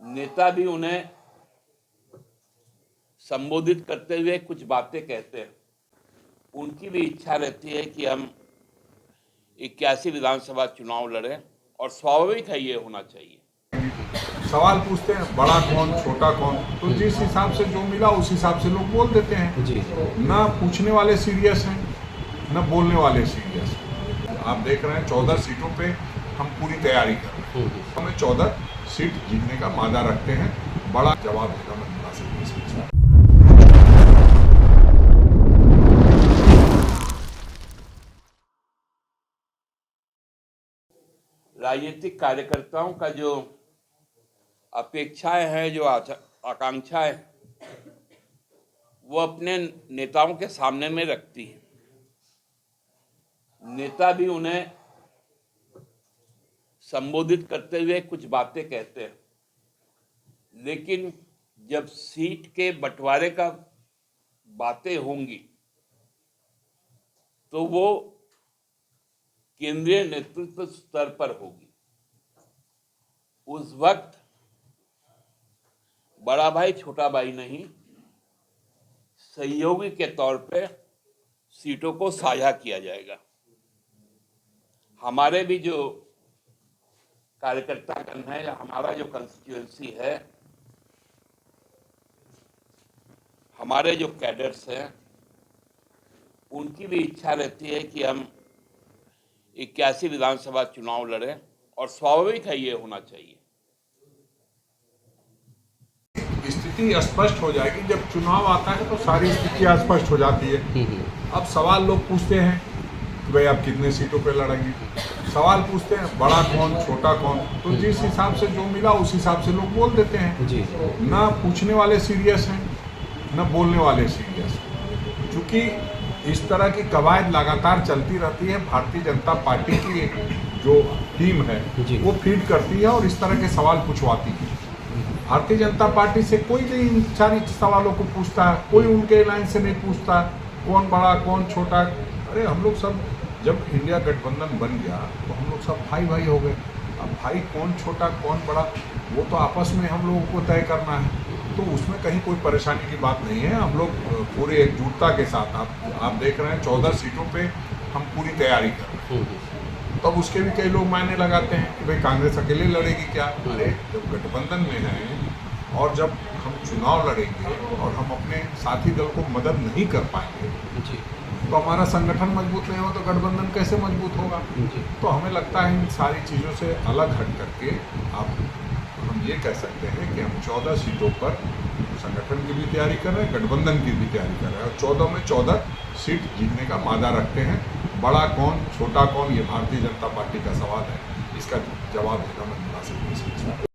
नेता भी उन्हें संबोधित करते हुए कुछ बातें कहते हैं। उनकी भी इच्छा रहती है कि हम 81 विधानसभा चुनाव लड़ें और स्वाभाविक है, ये होना चाहिए। सवाल पूछते हैं बड़ा कौन छोटा कौन, तो जिस हिसाब से जो मिला उस हिसाब से लोग बोल देते हैं जी। ना पूछने वाले सीरियस हैं, ना बोलने वाले सीरियस हैं। आप देख रहे हैं 14 सीटों पे हम पूरी तैयारी कर रहे हैं। हमें 14 सीट जीतने का मादा रखते हैं। बड़ा जवाब देगा मैं मुनासिब। राजनीतिक कार्यकर्ताओं का जो अपेक्षाएं हैं, जो आकांक्षाएं, वो अपने नेताओं के सामने में रखती है। नेता भी उन्हें संबोधित करते हुए कुछ बातें कहते हैं, लेकिन जब सीट के बंटवारे का बातें होंगी तो वो केंद्रीय नेतृत्व स्तर पर होगी। उस वक्त बड़ा भाई छोटा भाई नहीं, सहयोगी के तौर पे सीटों को साझा किया जाएगा। हमारे भी जो कार्यकर्तागण है, हमारा जो कंस्टिट्यूएंसी है, हमारे जो कैडर्स हैं, उनकी भी इच्छा रहती है कि हम 81 विधानसभा चुनाव लड़ें और स्वाभाविक है, ये होना चाहिए। स्थिति स्पष्ट हो जाएगी। जब चुनाव आता है तो सारी स्थितियां स्पष्ट हो जाती है। अब सवाल लोग पूछते हैं कि भाई आप कितने सीटों पे लड़ेंगे। सवाल पूछते हैं बड़ा कौन छोटा कौन, तो जिस हिसाब से जो मिला उस हिसाब से लोग बोल देते हैं जी। ना पूछने वाले सीरियस हैं, ना बोलने वाले सीरियस हैं। चूंकि इस तरह की कवायद लगातार चलती रहती है, भारतीय जनता पार्टी की जो टीम है वो फीड करती है और इस तरह के सवाल पूछवाती है। भारतीय जनता पार्टी से कोई नहीं इन सारी सवालों को पूछता है, कोई उनके लाइन से नहीं पूछता कौन बड़ा कौन छोटा। अरे हम लोग सब जब इंडिया गठबंधन बन गया तो हम लोग सब भाई भाई हो गए। अब भाई कौन छोटा कौन बड़ा वो तो आपस में हम लोगों को तय करना है, तो उसमें कहीं कोई परेशानी की बात नहीं है। हम लोग पूरे एकजुटता के साथ आप देख रहे हैं 14 सीटों पे हम पूरी तैयारी कर रहे हैं। तब उसके भी कई लोग मायने लगाते हैं कि भाई कांग्रेस अकेले लड़ेगी क्या। अरे जब गठबंधन में है और जब हम चुनाव लड़ेंगे और हम अपने साथी दल को मदद नहीं कर पाएंगे तो हमारा संगठन मजबूत नहीं हो तो गठबंधन कैसे मजबूत होगा। तो हमें लगता है इन सारी चीज़ों से अलग हट करके हम ये कह सकते हैं कि हम 14 सीटों पर संगठन की भी तैयारी कर रहे हैं, गठबंधन की भी तैयारी कर रहे हैं और 14 में 14 सीट जीतने का मादा रखते हैं। बड़ा कौन छोटा कौन, ये भारतीय जनता पार्टी का सवाल है, इसका जवाब देना मैं मुनासिब नहीं समझता।